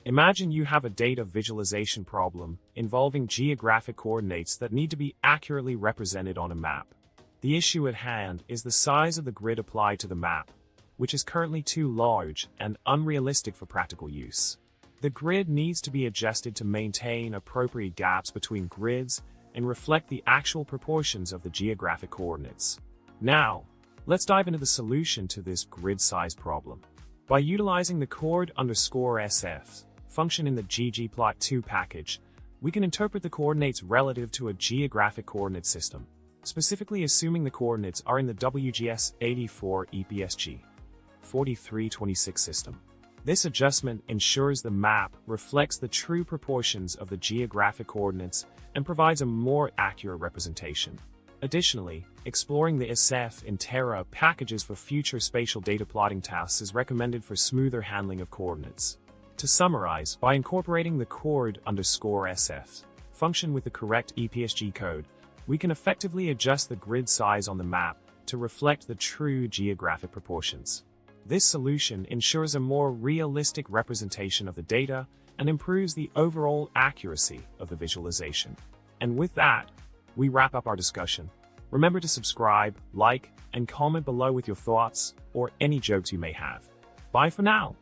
Imagine you have a data visualization problem involving geographic coordinates that need to be accurately represented on a map. The issue at hand is the size of the grid applied to the map, which is currently too large and unrealistic for practical use. The grid needs to be adjusted to maintain appropriate gaps between grids and reflect the actual proportions of the geographic coordinates. Now, let's dive into the solution to this grid size problem. By utilizing the coord_sf function in the ggplot2 package, we can interpret the coordinates relative to a geographic coordinate system, specifically assuming the coordinates are in the WGS 84 EPSG 4326 system. This adjustment ensures the map reflects the true proportions of the geographic coordinates and provides a more accurate representation. Additionally, exploring the SF in Terra packages for future spatial data plotting tasks is recommended for smoother handling of coordinates. To summarize, by incorporating the coord_sf function with the correct EPSG code, we can effectively adjust the grid size on the map to reflect the true geographic proportions. This solution ensures a more realistic representation of the data and improves the overall accuracy of the visualization. And with that, we wrap up our discussion. Remember to subscribe, like, and comment below with your thoughts or any jokes you may have. Bye for now.